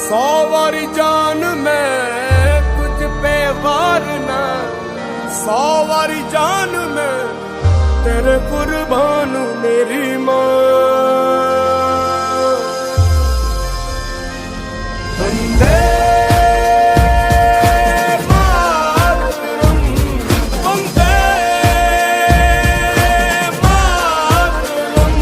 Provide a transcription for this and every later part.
100 वारी जान मैं कुछ पे वार ना, 100 वारी जान मैं तेरे कुर्बान मेरी माँ। वंदे मातरम, वंदे मातरम।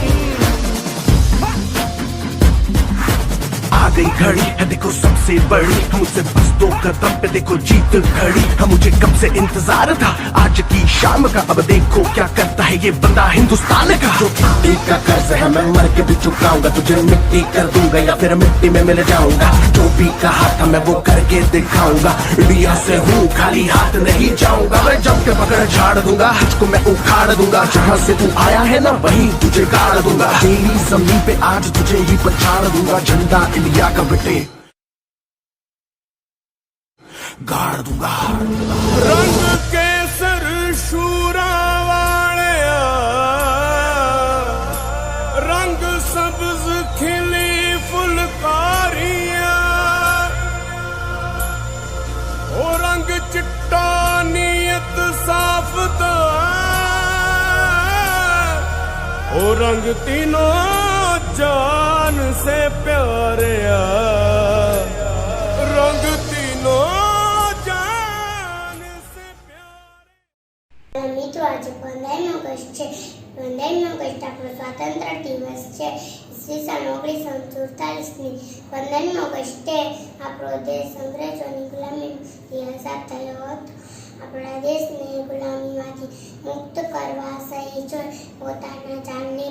आ गई घड़ी है देखो सबसे बड़ी, मुझसे बस 2 कदम पे देखो जीत खड़ी। हम मुझे कब से इंतजार था आज की शाम का, अब देखो क्या करता है ये बंदा हिंदुस्तान का। जो मिट्टी का कर्ज है मैं मर के भी चुकाऊंगा, तुझे मिट्टी कर दूंगा या फिर मिट्टी में मिल जाऊंगा। जो भी कहा था मैं वो करके दिखाऊंगा, इंडिया से हूँ खाली हाथ नहीं जाऊंगा। मैं जम के पकड़ झाड़ दूंगा, तुझको मैं उखाड़ दूंगा। जहाँ से तू आया है ना वहीं तुझे गाड़ दूंगा। तेरी जमीन पे आज तुझे ही पछाड़ दूंगा। झंडा इंडिया का बेटे गाड़ दूंगा। रंग केसर शूरा वालिया, रंग सब्ज खिली फुलकारियां, ओ रंग चिट्टा नीयत साफ तो, ओ रंग तीनों जान से प्यारे, रंग तीनों મિત્રો આજે 15મી ઓગસ્ટ છે. 15મી ઓગસ્ટ આપણો સ્વાતંત્ર્ય દિવસ છે. ઈસવીસન 1947ની 15મી ઓગસ્ટે આપણો દેશ અંગ્રેજોની ગુલામીથી આઝાદ થયો હતો. આપણા દેશને ગુલામીમાંથી મુક્ત કરવા શહીદોએ પોતાના જાનની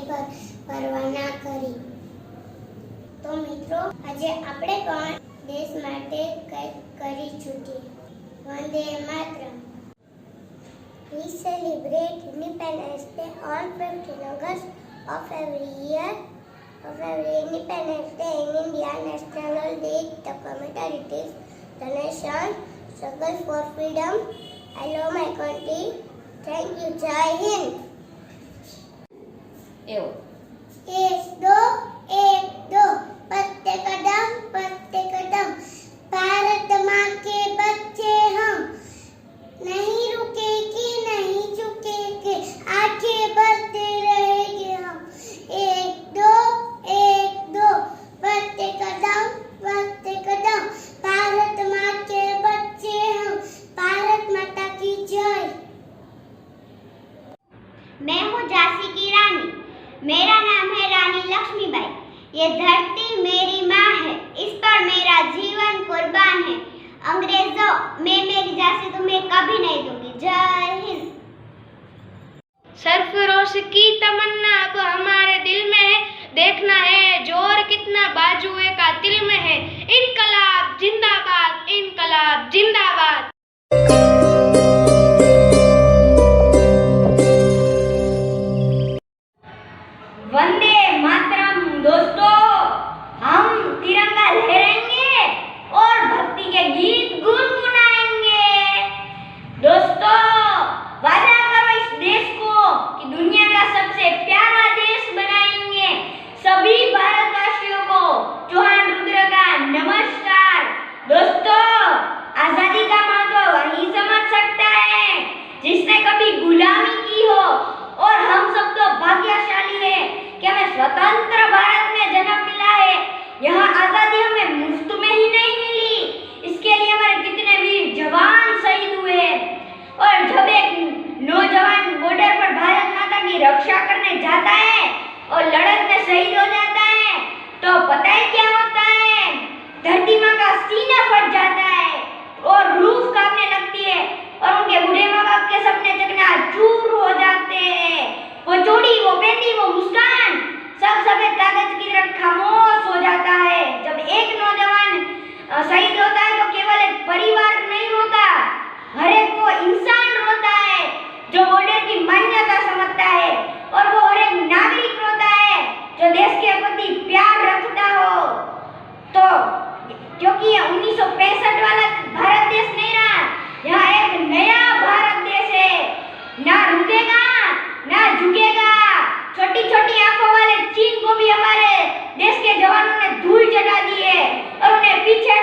પરવા ના કરી. તો મિત્રો આજે આપણે પણ દેશ માટે કંઈક કરી છૂટીએ. Vande Mataram. We celebrate Independence Day on 15 August of every year. Of every Independence Day in India, National Day, the commemorates it is the nation struggle for freedom. I love my country. Thank you, Jai Hind. एक दो पत्ते कदम भारत माँ के बच्चे हम, नहीं रुकेगी नहीं झुकेंगे, आगे बढ़ते रहेंगे हम। एक दो बढ़ते कदम भारत माँ के बच्चे हम, भारत माता की जय। मैं हूँ झांसी की रानी, मेरा नाम है रानी लक्ष्मीबाई। ये धरती मेरी माँ है, इस पर मेरा जीवन कुर्बान है। अंग्रेजों मैं मेरी झांसी तुम्हें कभी नहीं दूंगी। जय हिंद। सरफरोश की तमन्ना अब हमारे दिल में है, देखना है जोर कितना बाजुए का दिल में है। इनकलाब जिंदाबाद, इनकलाब जिंदाबाद। वंदे मातरम। दोस्तों हम तिरंगा लहराएंगे और भक्ति के गीत गुनगुनाएंगे। दोस्तों वादा करो इस देश को कि दुनिया का सबसे प्यारा देश बनाएंगे। सभी भारतवासियों को चौहान रुद्र का नमस्कार। दोस्तों आजादी का महत्व वही समझ सकता है जिसने कभी गुलामी की हो, और हम सब तो भाग्यशाली है कि हमें स्वतंत्र भारत में जन्म मिला है। यह आजादी हमें मुफ्त में ही नहीं मिली, इसके लिए हमारे कितने वीर जवान शहीद हुए हैं। और जब एक नौजवान बॉर्डर पर भारत माता की रक्षा करने जाता है और लड़त में शहीद हो जाता है तो पता है क्या होता है? धरती माँ का सीना फट जाता है और रूह कांपने लगती है और उनके बूढ़े माँ बाप के सपने चकनाचूर हो जाते हैं। वो चूड़ी, वो मेहंदी, वो मुस्कान सब सफेद कागज की तरह खामोश हो जाता है। जब एक नौजवान शहीद होता है तो केवल एक परिवार नहीं रोता, हर एक वो इंसान रोता है जो बॉर्डर की मान्यता समझता है, और वो हर एक नागरिक रोता है जो देश के प्रति प्यार रखता हो। तो क्योंकि 1965 वाला भारत देश नहीं रहा, यहाँ एक नया भारत देश है, ना रुकेगा ना झुकेगा। छोटी छोटी आंखों वाले चीन को भी हमारे देश के जवानों ने धूल चटा दी है और उन्हें पीछे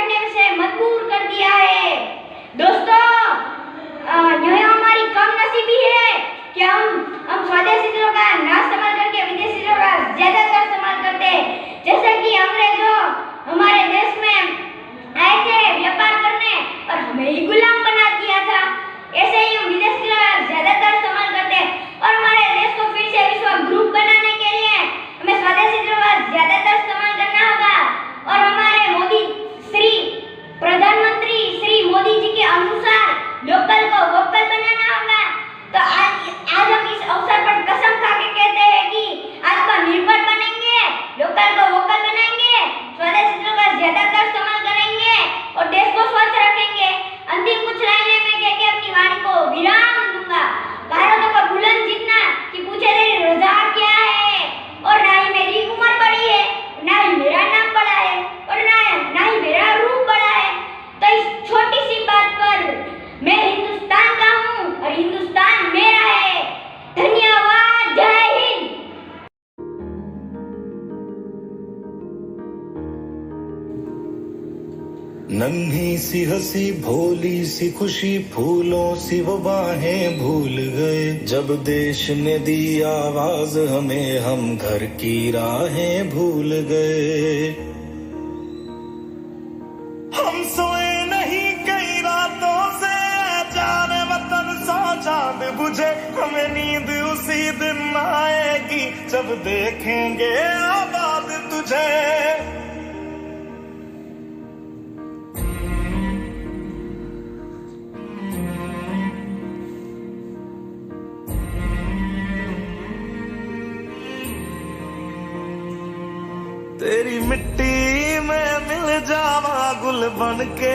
नन्ही सी हंसी भोली सी खुशी फूलों सी वो बाहें भूल गए जब देश ने दी आवाज हमें हम घर की राहें भूल गए हम सोए नहीं कई रातों से जाने वतन सौ चांद बुझे हमें नींद उसी दिन आएगी जब देखेंगे आबाद तुझे तेरी मिट्टी में मिल जावा गुल बन के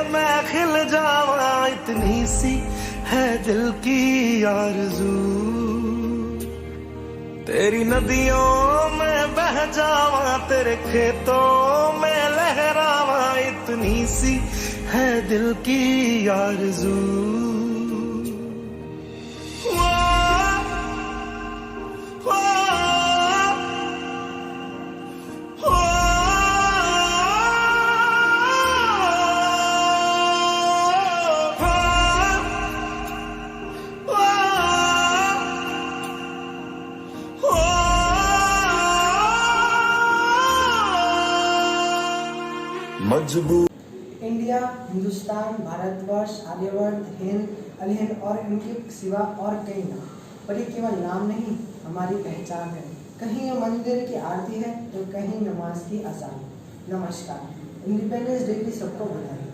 मैं खिल जावा इतनी सी है दिल की आरज़ू तेरी नदियों में बह जावा तेरे खेतों में लहरावा इतनी सी है दिल की आरज़ू मजबूर इंडिया, हिंदुस्तान, भारतवर्ष, आर्यवर्त, हिंद, अलहिंद और इनके सिवा और कई नाम, पर ये केवल नाम नहीं हमारी पहचान है। कहीं ये मंदिर की आरती है तो कहीं नमाज की अजान। नमस्कार, इंडिपेंडेंस डे की सबको बधाई।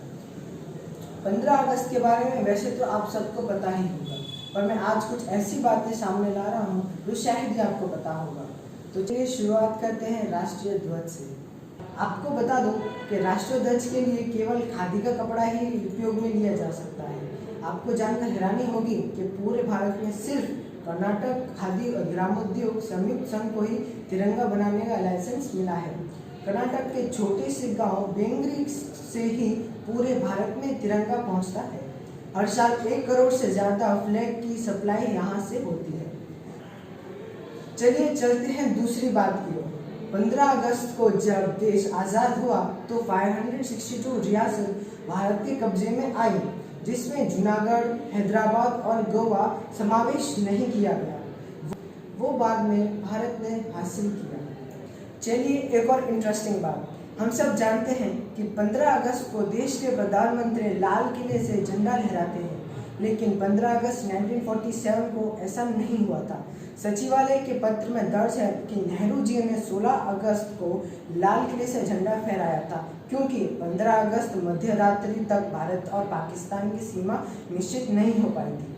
15 अगस्त के बारे में वैसे तो आप सबको पता ही होगा, पर मैं आज कुछ ऐसी बातें सामने ला रहा हूँ जो शायद ही आपको पता होगा। तो चलिए शुरुआत करते हैं राष्ट्रीय ध्वज से। आपको बता दूं कि राष्ट्रीय ध्वज के लिए केवल खादी का कपड़ा ही उपयोग में लिया जा सकता है। आपको जानकर हैरानी होगी कि पूरे भारत में सिर्फ कर्नाटक खादी और ग्रामोद्योग संयुक्त संघ को ही तिरंगा बनाने का लाइसेंस मिला है। कर्नाटक के छोटे से गांव बेंगरी से ही पूरे भारत में तिरंगा पहुंचता है। हर साल 1 करोड़ से ज़्यादा फ्लैग की सप्लाई यहाँ से होती है। चलिए चलते हैं दूसरी बात की ओर। 15 अगस्त को जब देश आज़ाद हुआ तो 562 रियासत भारत के कब्जे में आई, जिसमें जूनागढ़, हैदराबाद और गोवा समावेश नहीं किया गया। वो बाद में भारत ने हासिल किया। चलिए एक और इंटरेस्टिंग बात, हम सब जानते हैं कि 15 अगस्त को देश के प्रधानमंत्री लाल किले से झंडा लहराते हैं, लेकिन 15 अगस्त 1947 को ऐसा नहीं हुआ था। सचिवालय के पत्र में दर्ज है कि नेहरू जी ने 16 अगस्त को लाल किले से झंडा फहराया था, क्योंकि 15 अगस्त मध्य रात्रि तक भारत और पाकिस्तान की सीमा निश्चित नहीं हो पाई थी।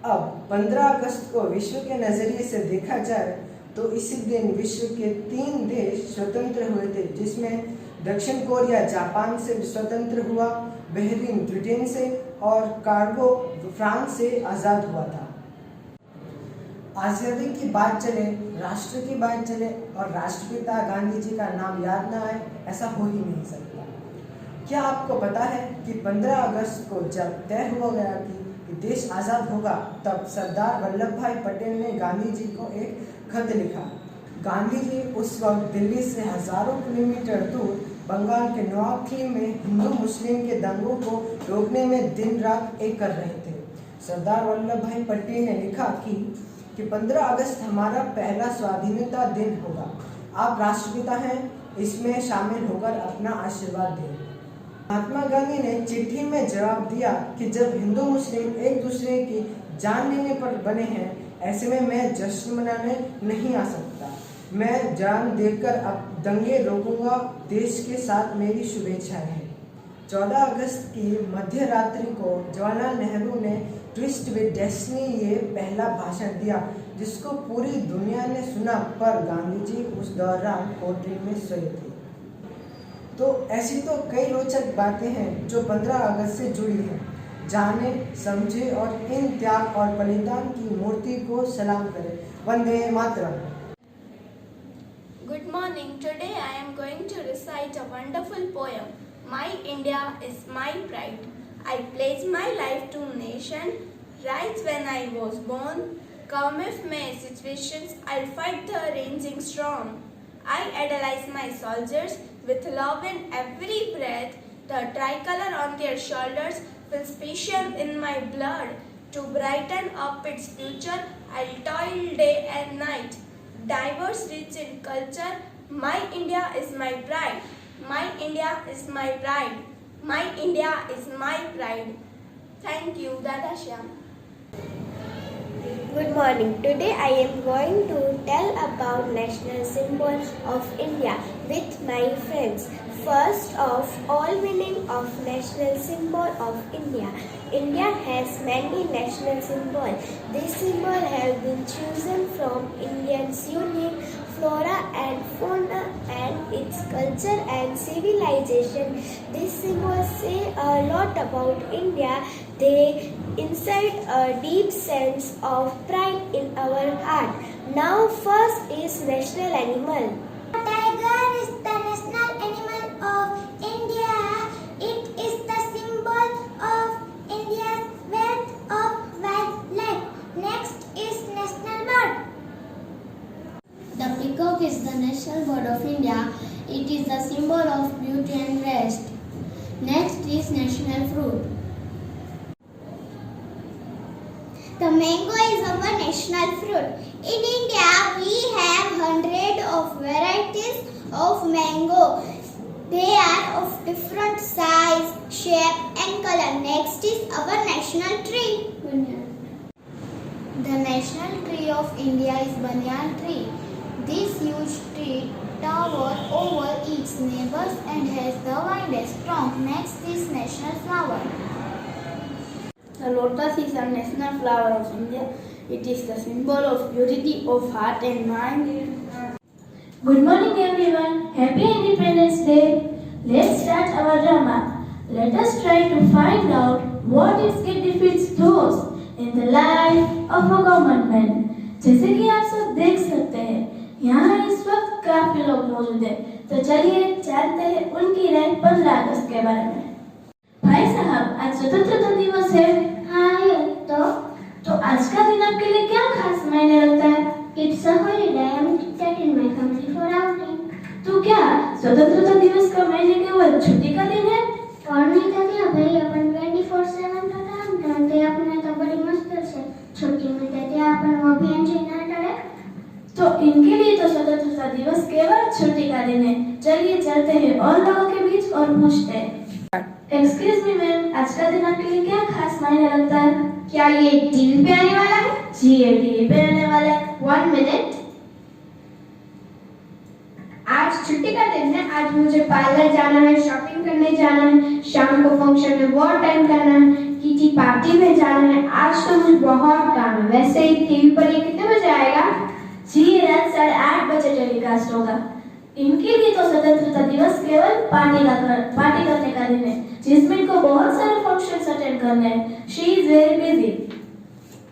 अब 15 अगस्त को विश्व के नज़रिए से देखा जाए तो इसी दिन विश्व के 3 देश स्वतंत्र हुए थे, जिसमें दक्षिण कोरिया जापान से स्वतंत्र हुआ, बहरीन ब्रिटेन से और कांगो फ्रांस से आज़ाद हुआ था। आज़ादी की बात चले, राष्ट्र की बात चले और राष्ट्रपिता गांधी जी का नाम याद ना आए, ऐसा हो ही नहीं सकता। क्या आपको पता है कि 15 अगस्त को जब तय हुआ गया कि देश आज़ाद होगा, तब सरदार वल्लभ भाई पटेल ने गांधी जी को एक खत लिखा। गांधी जी उस वक्त दिल्ली से हजारों किलोमीटर दूर बंगाल के नोआखली में हिंदू मुस्लिम के दंगों को रोकने में दिन रात एक कर रहे थे। सरदार वल्लभ भाई पटेल ने लिखा कि 15 अगस्त हमारा पहला स्वाधीनता दिन होगा। आप राष्ट्रपिता हैं, इसमें शामिल होकर अपना आशीर्वाद दें। महात्मा गांधी ने चिट्ठी में जवाब दिया कि जब हिंदू मुस्लिम एक दूसरे की जान लेने पर बने हैं, ऐसे में मैं जश्न मनाने नहीं आ सकता। मैं जान देकर अब दंगे रोकूंगा। देश के साथ मेरी शुभेच्छाएं हैं। 14 अगस्त की मध्य रात्रि को जवाहरलाल नेहरू ने ट्विस्ट विद डेस्टिनी ये पहला भाषण दिया, जिसको पूरी दुनिया ने सुना, पर गांधी जी उस दौरान कोठरी में सोए थे। तो ऐसी तो कई रोचक बातें हैं जो 15 अगस्त से जुड़ी हैं। जाने, समझे और इन त्याग और बलिदान की मूर्ति को सलाम करें। Vande Mataram. Good morning. Today I am going to recite a wonderful poem. My India is my pride. I pledge my life to nation. Right when I was born, come if may situations, I'll fight the raging storm. I idolize my soldiers with love in every breath. The tricolor on their shoulders feels passion in my blood. To brighten up its future, I'll toil day and night. Diverse, rich in culture, my India is my pride. My India is my pride. My India is my pride. Thank you, Dada Shyam. Good morning. Today I am going to tell about national symbol of India with my friends. First of all, meaning of national symbol of India. India has many national symbols. These symbols have been chosen from India's unique flora and fauna and its culture and civilization. These symbols say a lot about India. They incite a deep sense of pride in our heart. Now first is national animal. Tiger is the national animal of India. It is the symbol of India's wealth of wildlife. Next is national bird. The peacock is the national bird of India. It is the symbol of beauty and rest. Next is national fruit. The mango is our national fruit. In India, we have hundreds of varieties of mango. They are of different size, shape and color. Next is our national tree. The national tree of India is banyan tree. This huge tree towers over its neighbors and has the widest trunk. Next is national flower. The lotus is a national flower of India. It is the symbol of purity of heart and mind. Good morning everyone. Happy Independence Day. Let's start our drama. Let us try to find out what its defeats those in the life of a common man. जैसे कि आप सब देख सकते हैं, यहाँ इस वक्त काफी लोग मौजूद हैं। तो चलिए जानते हैं उनकी राय 15 अगस्त के बारे में। भाई साहब, आज स्वतंत्रता दिवस है। हाँ है तो आज का दिन आपके लिए क्या खास मायने रखता है? It's a holiday. I am taking my family for outing. तो क्या स्वतंत्रता दिवस का महीने केवल छुट्टी का दिन है? और नहीं तो क्या भाई, अपन 24/7 का काम करते अपने तो बड़ी मुश्किल से छुट्टी मिलती है, अपन वो भी एंजॉय ना करें। तो इनके लिए तो स्वतंत्रता दिवस केवल छुट्टी का दिन है। चलिए चलते हैं और लोगों के बीच और पूछते हैं। एक्सक्यूज मी मैम, आज का दिन आपके लिए क्या खास मायने रखता है? क्या ये टीवी पे आने वाला है? जी, ये टीवी पे आने वाला है। 1 मिनट। आज छुट्टी का दिन है। आज मुझे पार्लर जाना है, शॉपिंग करने जाना है, शाम को फंक्शन में वो अटेंड करना है, किटी पार्टी में जाना है। आज तो मुझे बहुत काम है। वैसे ही टीवी पर ये कितने बजे आएगा? जी, रात 8:30 बजे टेलीकास्ट होगा। इनके लिए तो स्वतंत्रता दिवस केवल पार्टी करने का दिन है, जिसमें इनको बहुत सारे फंक्शंस अटेंड करने हैं। She is very busy.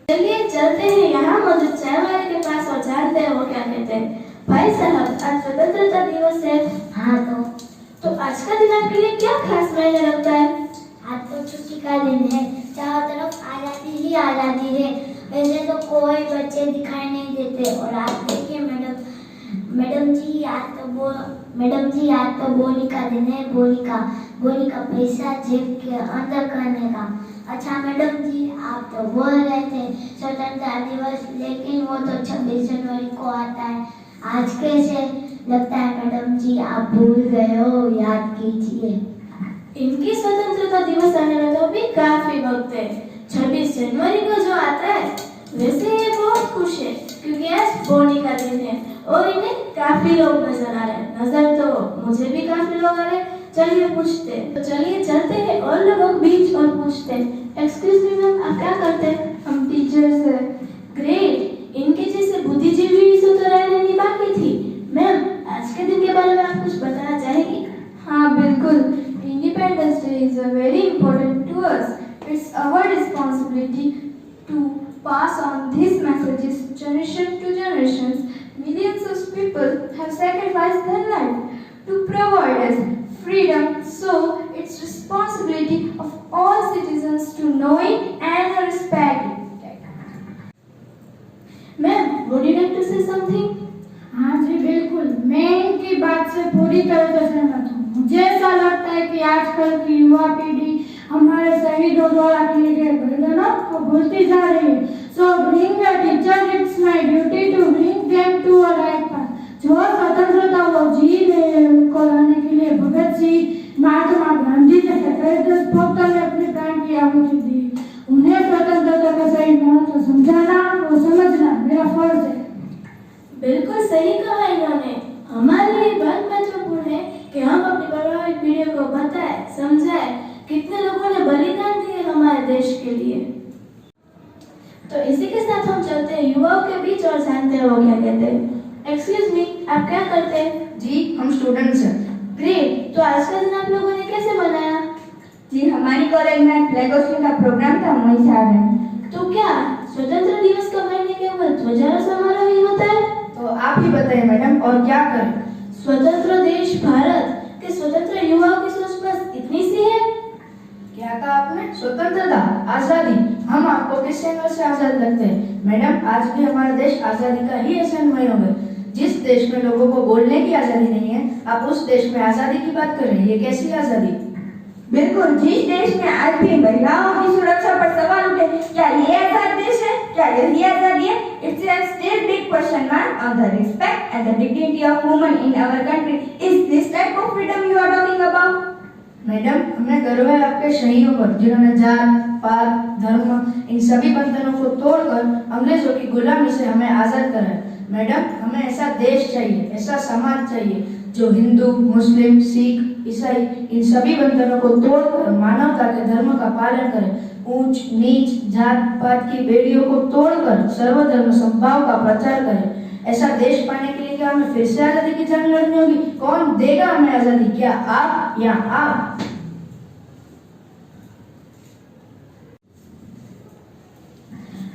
चलिए चलते हैं यहाँ मौजूद चाय वाले के पास और जानते हैं वो क्या कहते हैं। भाई साहब, आज स्वतंत्रता दिवस है। हाँ तो आज का दिन आपके लिए क्या खास मायने रखता है? आज तो छुट्टी का दिन है, चारों तरफ आजादी ही आजादी है। वैसे तो कोई बच्चे दिखाई नहीं देते। और आज देखिए मैडम जी आज तो बोली का दिन है। बोली का पैसा जेब के अंदर करने का। अच्छा मैडम जी, आप तो बोल रहे थे स्वतंत्रता दिवस, लेकिन वो तो 26 जनवरी को आता है। आज कैसे लगता है मैडम जी, आप भूल गए हो, याद कीजिए। इनकी स्वतंत्रता दिवस आने में तो अभी काफी वक्त है। 26 जनवरी को जो आता है, वैसे ये बहुत खुश है क्योंकि आज बोनी का दिन है और इन्हें काफी लोग नजर आ रहे हैं। नजर तो मुझे भी काफी लोग आ रहे हैं। चलिए पूछते हैं। तो चलिए चलते हैं और लोगों के बीच और पूछते हैं। एक्सक्यूज मी मैम, आप क्या करते हैं? हम टीचर्स हैं। ग्रेट। इनके जैसे बुद्धिजीवी से तो रहने बाकी थी। मैम, आज के दिन के बारे में आप कुछ बताना चाहेंगी? हाँ बिल्कुल। Independence Day is a very important to us. It's our responsibility to pass on these messages generation to generations. Millions of people have sacrificed their life to provide us freedom, so it's responsibility of all citizens to know it and respect it. Ma'am, would you like to say something? हाँ जी बिल्कुल, मैं इनकी बात से पूरी तरह से सहमत हूँ। मुझे ऐसा लगता है कि कि आजकल की युवा पीढ़ी हमारे शहीदों द्वारा किए गए बलिदानों को भूलती जा रही है। So being a teacher, it's my duty to bring them to a right path. जो स्वतंत्रता वो जी रहे हैं उनको लाने के लिए भगत सिंह, महात्मा गांधी जैसे कई देशभक्तों ने अपने प्राण की आहुति दी। उन्हें स्वतंत्रता का सही महत्व समझाना और समझना मेरा फर्ज है। बिल्कुल सही कहा इन्होंने। हमारे लिए बहुत महत्वपूर्ण है कि हम अपनी प्रभावित पीढ़ियों को बताएं, समझाएं कितने लोगों ने बलिदान दिए हमारे देश के लिए। तो इसी के साथ हम चलते हैं युवाओं के बीच और जानते हैं वो क्या कहते हैं। एक्सक्यूज मी, आप क्या करते हैं? जी हम स्टूडेंट्स हैं। ग्रेट। तो आज का दिन आप लोगों ने कैसे मनाया? जी हमारी कॉलेज में फ्लैग होस्टिंग का प्रोग्राम था, वहीं से आ रहे हैं। तो क्या स्वतंत्रता दिवस का महीने केवल ध्वजारोहण समारोह ही होता है? तो आप ही बताइए मैडम, और क्या करें? स्वतंत्र देश भारत के स्वतंत्र युवाओं की सोच बस इतनी सी है। क्या कहा आपने? स्वतंत्रता, आजादी, हम आपको किस एंगल से आजाद लगते हैं? मैडम आज भी हमारा देश आजादी का ही एहसान हुए होंगे। जिस देश में लोगों को बोलने की आजादी नहीं है, आप उस देश में आजादी की बात कर रहे हैं, ये कैसी आजादी? बिल्कुल, जिस देश में आज भी महिलाओं की सुरक्षा पर सवाल उठे, क्या ये आजाद देश है? क्या यही आजादी है? It's a still big question mark on the respect and the dignity of women in our country. Is this type of freedom you are talking about? Madam हमें गर्व है आपके शहीदों पर, जिन्होंने जात पात धर्म इन सभी बंधनों को तोड़कर अंग्रेजों की गुलामी से हमें आजाद कराया। मैडम हमें ऐसा देश चाहिए, ऐसा समाज चाहिए जो हिंदू मुस्लिम सिख ईसाई इन सभी बंधनों को तोड़कर मानवता के धर्म का पालन करे, ऊंच नीच जात पात की बेड़ियों को तोड़कर सर्वधर्म समभाव का प्रचार करे। ऐसा देश पाने के लिए क्या हमें फिर से आजादी की जंग लड़नी होगी? कौन देगा हमें आजादी, क्या आप या आप?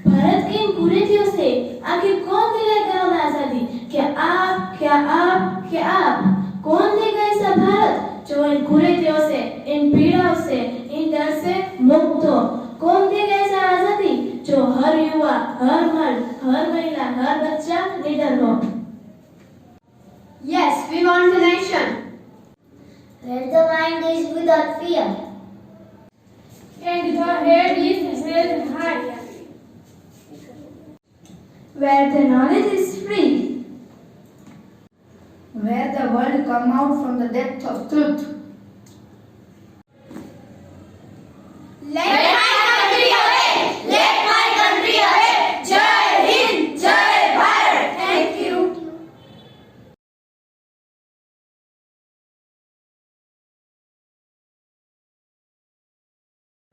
भारत के इन कुरीतियों से आखिर कौन दिलाएगा हमें आजादी? क्या आप, क्या आप, क्या आप? कौन देगा ऐसा भारत जो इन कुरीतियों से, इन पीड़ाओं से, इन डर से मुक्त हो? कौन देगा ऐसा आजादी जो हर युवा, हर मर्द, हर महिला, हर बच्चा निडर हो? Yes, we want a nation where the mind is without fear and the head is held high, Where the knowledge is free, where the world come out from the depth of truth. Let my country away! Let my country away! Jai Hind! Jai Bharat! Thank you.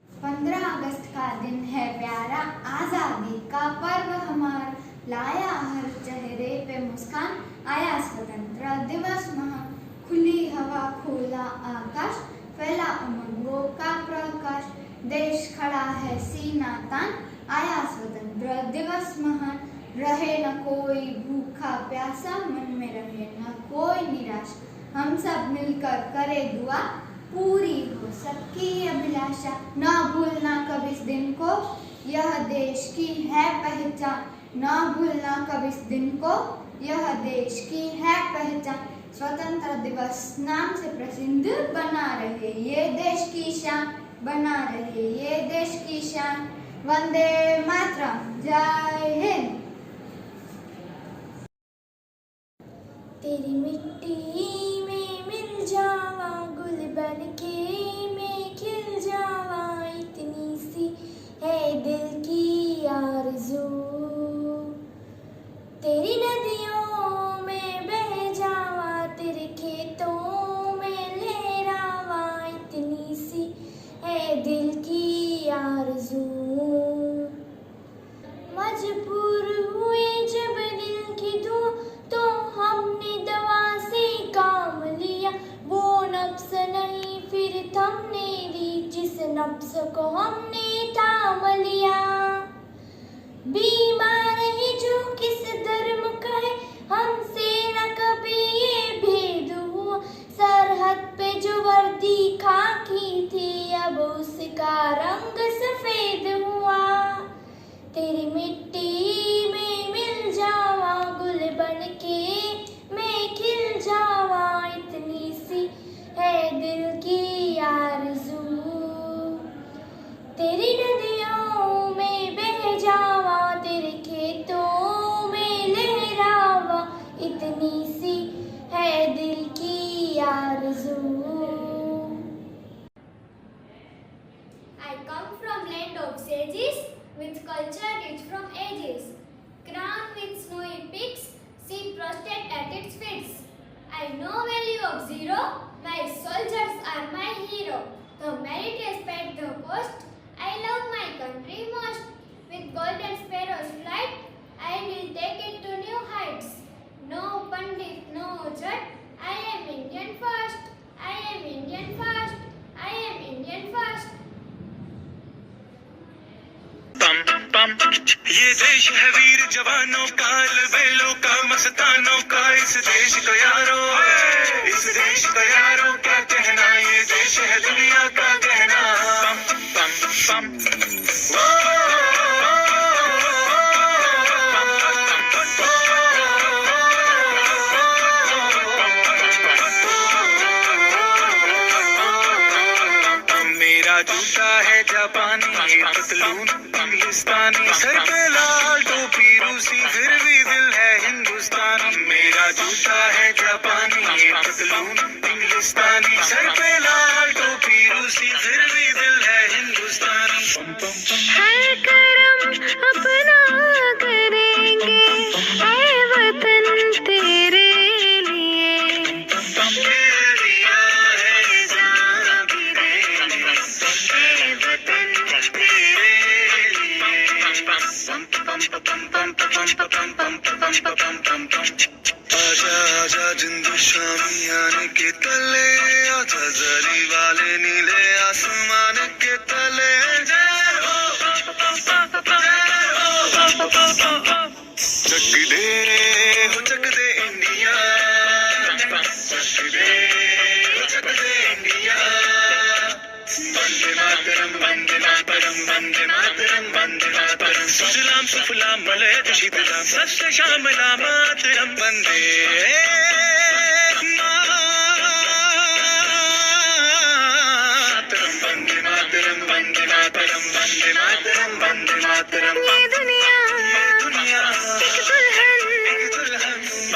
15 अगस्त का दिन है प्यारा, आजादी का पर्व हमारा, लाया हर चेहरे पे मुस्कान, आया स्वतंत्र दिवस महा, खुली हवा खुला आकाश, फैला उमंगों का प्रकाश, देश खड़ा है सीना तान, आया स्वतंत्र दिवस महान, रहे न कोई भूखा प्यासा, मन में रहे न कोई निराश, हम सब मिलकर करे दुआ, पूरी हो सबकी अभिलाषा, न भूलना कभी इस दिन को, यह देश की है पहचान, न भूलना कभी इस दिन को, यह देश की है पहचान, स्वतंत्र दिवस नाम से प्रसिद्ध बना रहे ये देश की शान, बना रहे ये देश की शान। वंदे मातरम, जय हिंद। तेरी मिट्टी में मिल जावा, गुल बन के मैं खिल जावा, इतनी सी है दिल की आरज़ू, तेरी नदियों में बह जावा, तेरे खेतों में लहरावा, इतनी सी है दिल की आरज़ू। मजबूर हुए जब दिल की दुआ, तो हमने दवा से काम लिया, वो नफ्स नहीं फिर थमने दी, जिस नफ्स को हमने थाम लिया। बीमार है जो किस धर्म का है, हमसे न कभी ये भेद हुआ, सरहद पे जो वर्दी खाकी थी, अब उसका रंग सफेद हुआ। तेरी मिट्टी में मिल जावा, गुल बन के मैं खिल जावा, इतनी सी है दिल की the merit has paid the cost. I love my country most. With golden sparrows flight, I will take it to new heights. No Pandit, no Jat, I am Indian first. I am Indian first. I am Indian first. पम पम ये देश है वीर जवानों का, अलबेलों का, मस्तानों का। इस देश को यारो, इस देश को यारो क्या कहना, ये देश है दुनिया का कहना। पम पम पम मेरा जूता है जापानी, पतलून इंग्लिस्तानी, सर पे लाल टोपी रूसी, फिर भी दिल है हिंदुस्तानी। मेरा जूता है जापानी, पतलून इंग्लिस्तानी, सर पे लाल टोपी रूसी, फिर भी दिल है हिंदुस्तानी। हर करम अपना करेंगे ऐ वतन तेरे लिए, दिया है जान भी देंगे ऐ वतन तेरे लिए। आजा आजा जिंदू शामी आने के तले, आजा जरी वाले नीले आसमान के तले। चक दे हो चक दे इंडिया, चक दे हो चक दे इंडिया। वंदे मातरम वंदे मातरम वंदे मातरम वंदे मातरम। सुजलाम सुफलाम मलयज शीतलाम सस्य श्यामलाम मातरम। वंदे मातरम वंदे मातरम वंदे मातरम वंदे मातरम वंदे मातरम। ये दुनिया एक दुल्हन,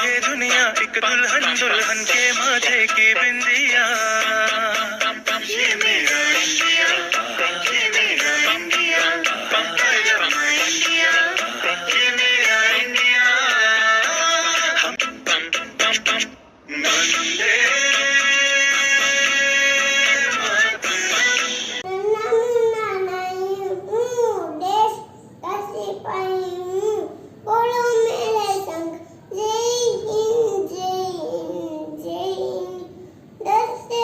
ये दुनिया एक दुल्हन, दुल्हन के माथे की बिंदिया। ये मेरा इंडिया, ये मेरा India, I love my India, ये मेरा इंडिया। हम पम पम पम वंदे बोलो मेरे संग जय हिंद जय हिंद जय हिंद। 10 से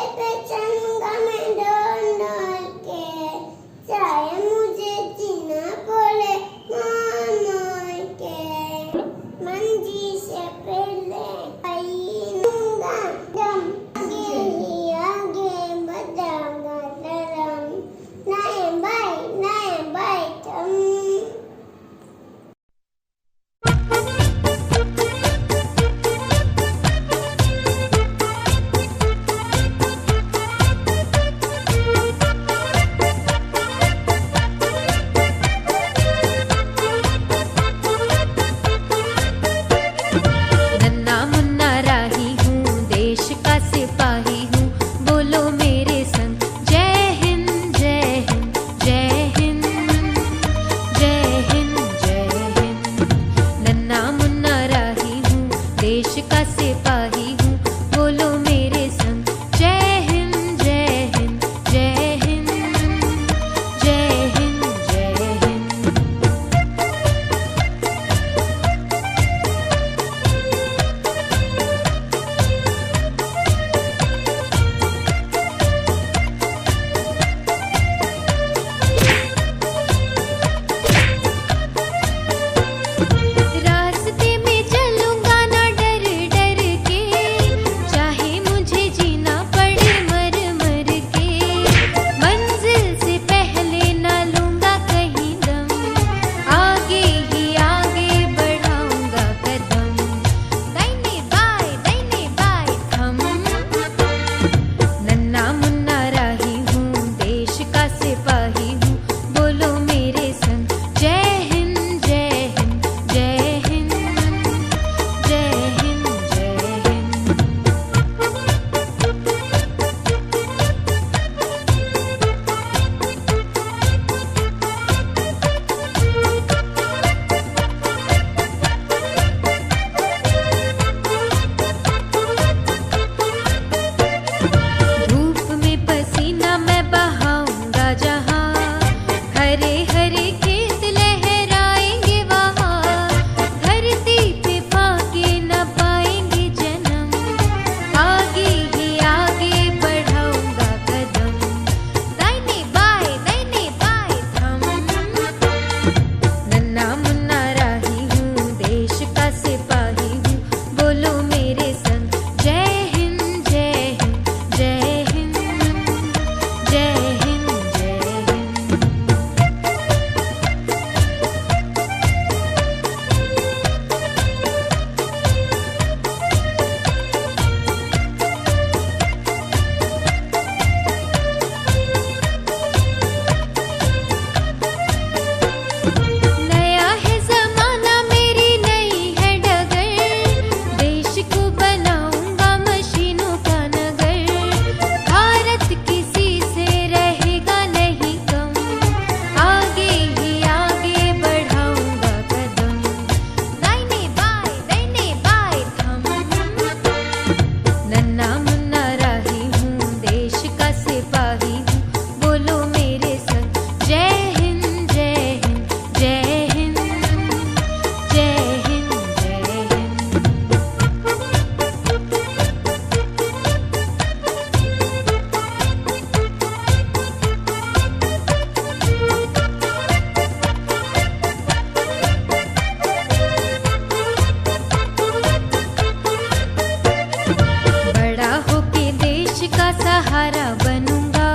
सहारा बनूंगा,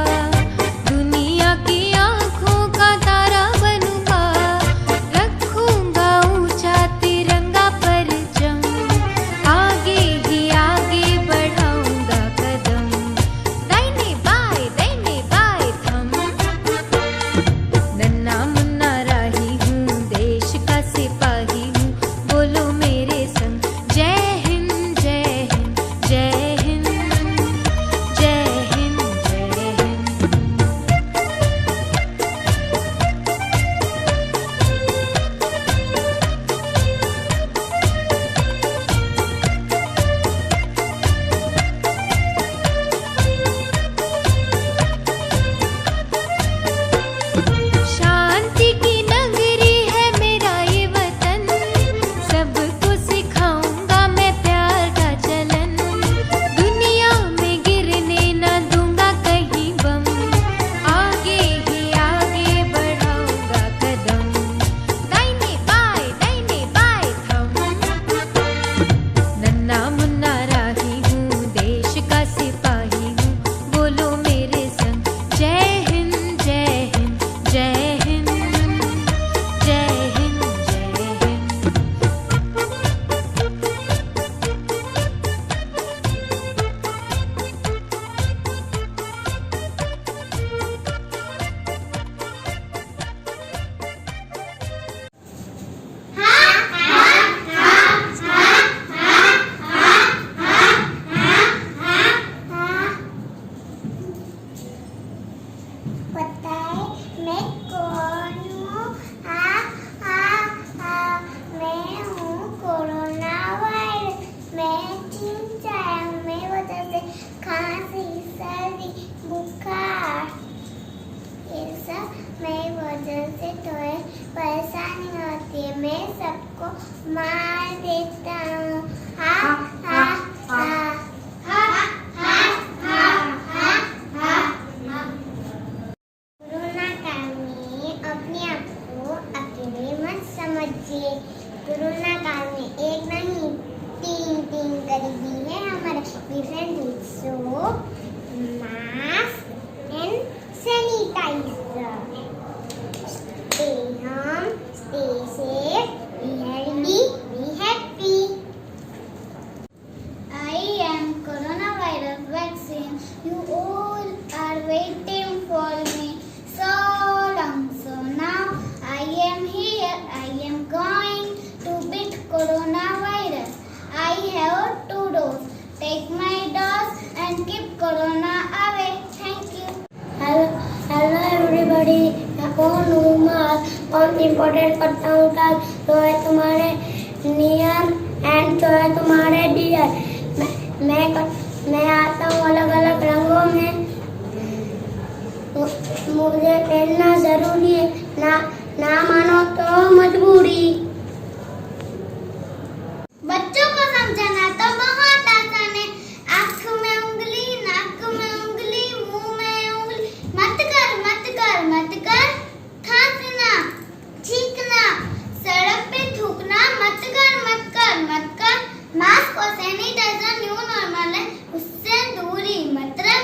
दुनिया की आंखों का तारा बनूंगा, रखूंगा ऊंचा तिरंगा परचम, आगे ही आगे बढ़ाऊंगा कदम, दाहिने बाएं थम। नन्ना मुन्ना राही हूँ, देश का सिपाही हूँ, बोलो मेरे संग जय हिंद जय हिंद जय हिंद जय हिंद जय हिंद। शांति की नगरी है मेरा ये वतन, सबको सिखाऊंगा मैं प्यार का चलन, दुनिया में गिरने न दूंगा कहीं बम, आगे ही आगे बढ़ाऊंगा कदम, दाहिने बाएं थम। नन्ना मुन्ना राही हूँ, देश का सिपाही हूँ, बोलो मेरे संग जय हिंद जय हिंद जय हिंद जय हिंद जय हिंद। पता है मैं कौन हूँ? मैं हूँ कोरोना वायरस। मैं चीन से आया हूँ, मेरी वजह से खांसी सर्दी बुखार ये सब मेरी वजह से थोड़ी परेशानी होती है, मैं सबको मार देता हूँ। कोरोना काल में अपने आप को अकेले मत समझिए। कोरोना काल में एक नहीं तीन गरीबी है हमारे different soap, mask and sanitiser. Stay home, stay safe, be healthy, be happy. I am coronavirus vaccine. You all are waiting for me so long. So now I am here. I am going to beat coronavirus. I have 2 doses. Take my dose and keep corona away. Thank you. Hello everybody. मैं कौन हूँ? कौन important करता हूँ class जो है तुम्हारे near and जो है तुम्हारे डियर। मैं आता हूँ अलग अलग रंगों में, मुझे पहनना जरूरी है, ना मानो तो मजबूरी। बच्चों को समझाना तो बहुत आसान है, आँख में उंगली, नाक में उंगली, मुंह में उंगली, मत कर खांसना, छींकना, सड़क पे थूकना, मत कर, मास्क और सैनिटाइजर न्यू नॉर्मल है, उससे दूरी मत रख,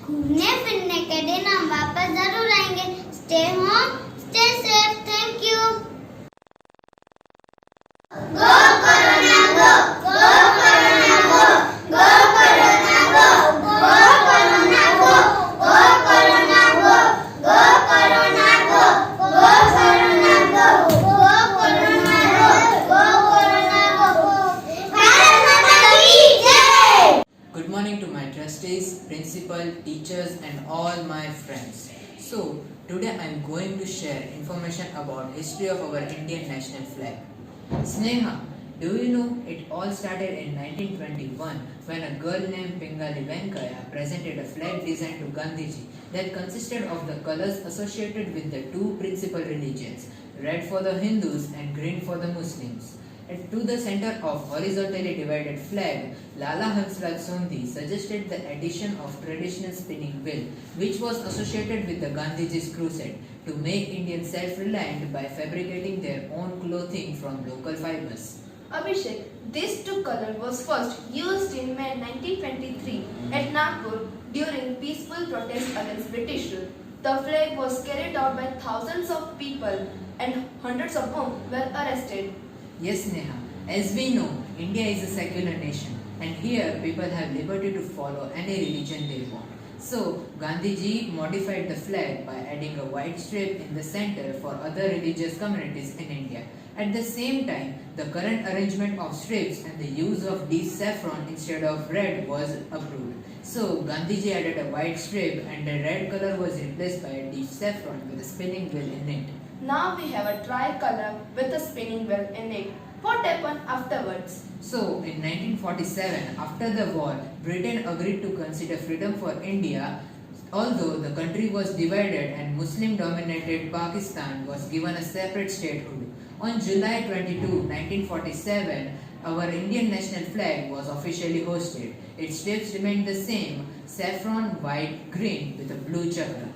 घूमने फिरने के दिन हम वापस जरूर आएंगे। Stay home, stay safe, thank you. Go corona go, go corona go, go corona go, go corona go, go corona go, go corona go, go corona go, go corona go, go corona गो। भारत माता की जय। Good morning to my trustees, principal, teachers and all my friends. So, today I am going to share information about history of our Indian national flag. Sneha, do you know it all started in 1921 when a girl named Pingali Venkaya presented a flag design to Gandhiji that consisted of the colors associated with the 2 principal religions, red for the Hindus and green for the Muslims. And to the center of horizontally divided flag, Lala Hansraj Sondhi suggested the addition of traditional spinning wheel, which was associated with the Gandhiji's crusade to make Indians self-reliant by fabricating their own clothing from local fibers. Abhishek, This two color was first used in May 1923 at Nagpur during peaceful protest against British rule. The flag was carried out by thousands of people and hundreds of whom were arrested. Yes, Neha. As we know, India is a secular nation and here people have liberty to follow any religion they want. So, Gandhiji modified the flag by adding a white strip in the center for other religious communities in India. At the same time, the current arrangement of strips and the use of deep saffron instead of red was approved. So, Gandhiji added a white strip and the red color was replaced by a deep saffron with a spinning wheel in it. Now we have a tricolor with a spinning wheel in it. What happened afterwards? So, in 1947, after the war, Britain agreed to consider freedom for India, although the country was divided and Muslim-dominated Pakistan was given a separate statehood. On July 22, 1947, our Indian national flag was officially hoisted. Its strips remained the same, saffron, white, green with a blue chakra.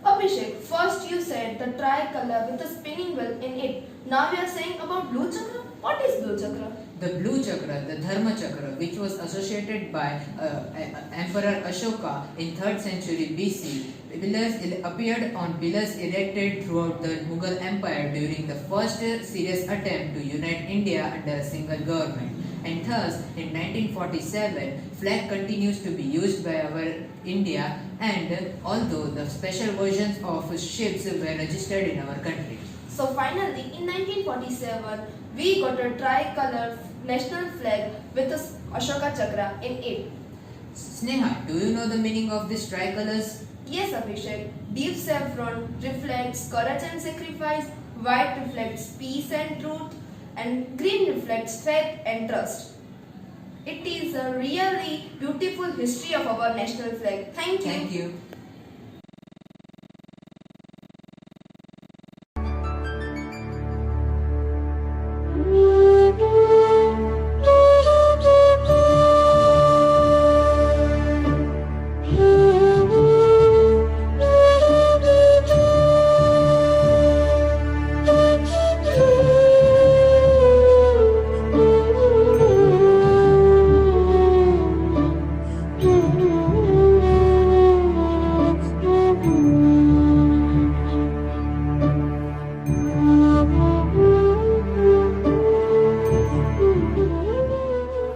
Abhishek, first you said the tricolor with a spinning wheel in it. Now you are saying about blue chakra? What is blue chakra? The blue chakra, the Dharma chakra, which was associated by Emperor Ashoka in 3rd century BC, appeared on pillars erected throughout the Mughal Empire during the first serious attempt to unite India under a single government. And thus, in 1947, flag continues to be used by our India, and although the special versions of ships were registered in our country. So finally, in 1947, we got a tricolor national flag with a Ashoka chakra in it. Sneha, do you know the meaning of these tricolors? Yes, Abhishek. Deep saffron reflects courage and sacrifice, white reflects peace and truth, and green reflects faith and trust. It is a really beautiful history of our national flag. Thank you. Thank you.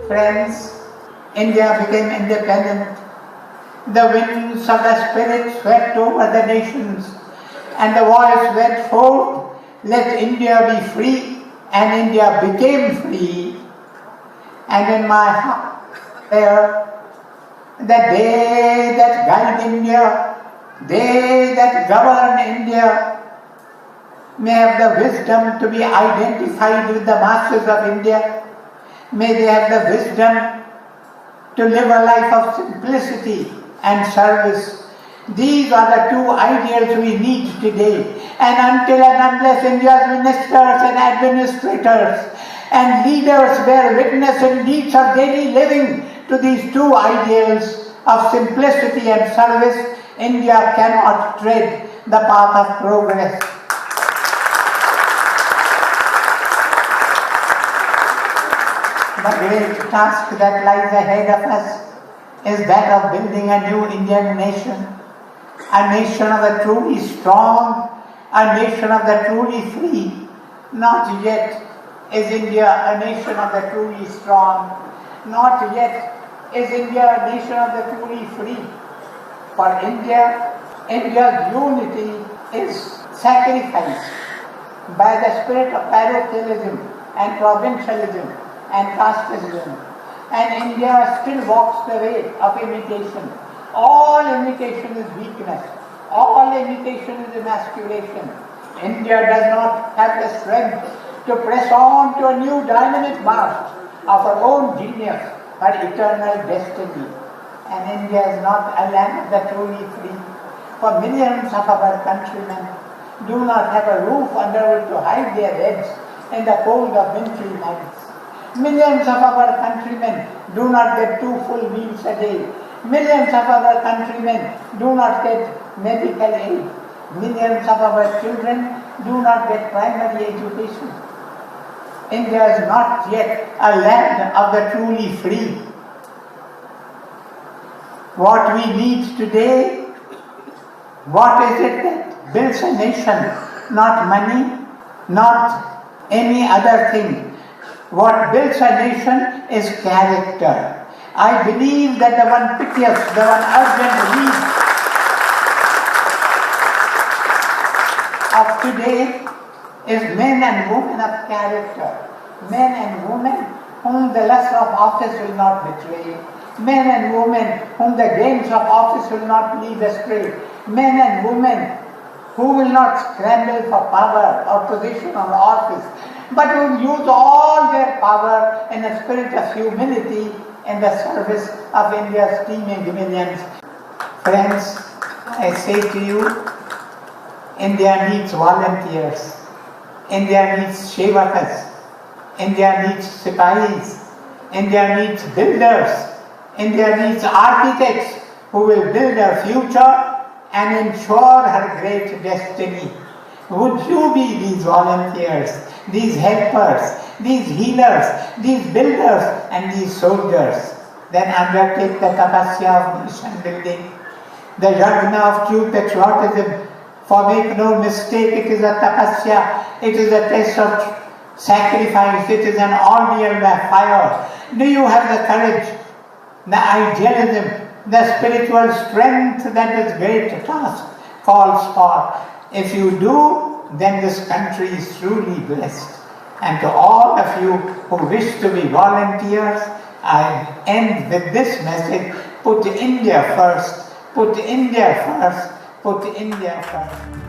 Friends, India became independent. The winds of the Spirit swept over the nations, and the voice went forth, let India be free, and India became free. And in my heart there, the day that guide India, they that govern India, may have the wisdom to be identified with the masses of India. May they have the wisdom to live a life of simplicity and service. These are the two ideals we need today. And until and unless India's ministers and administrators and leaders bear witness in deeds of daily living to these two ideals of simplicity and service, India cannot tread the path of progress. The great task that lies ahead of us is that of building a new Indian nation, a nation of the truly strong, a nation of the truly free. Not yet is India a nation of the truly strong, not yet is India a nation of the truly free. For India, India's unity is sacrificed by the spirit of parochialism and provincialism and casteism, and India still walks the way of imitation. All imitation is weakness. All imitation is emasculation. India does not have the strength to press on to a new dynamic march of her own genius, her eternal destiny. And India is not a land of the truly free. For millions of our countrymen do not have a roof under which to hide their heads in the cold of wintry nights. Millions of our countrymen do not get 2 full meals a day. Millions of our countrymen do not get medical aid. Millions of our children do not get primary education. India is not yet a land of the truly free. What we need today, what is it that builds a nation? Not money, not any other thing. What builds a nation is character. I believe that the one piteous, the one urgent need of today is men and women of character. Men and women whom the lust of office will not betray. Men and women whom the gains of office will not lead astray. Men and women who will not scramble for power or position or office, but will use all their power in a spirit of humility in the service of India's teeming dominions. Friends, I say to you, India needs volunteers. India needs shevakas. India needs sipahis. India needs builders. India needs architects who will build her future and ensure her great destiny. Would you be these volunteers, these helpers, these healers, these builders and these soldiers? Then undertake the tapasya of nation building, the yajna of true patriotism. For make no mistake, it is a tapasya, it is a test of sacrifice, it is an ordeal by fire. Do you have the courage, the idealism, the spiritual strength that this great task calls for? If you do, then this country is truly blessed. And to all of you who wish to be volunteers, I end with this message: put India first, put India first, put India first.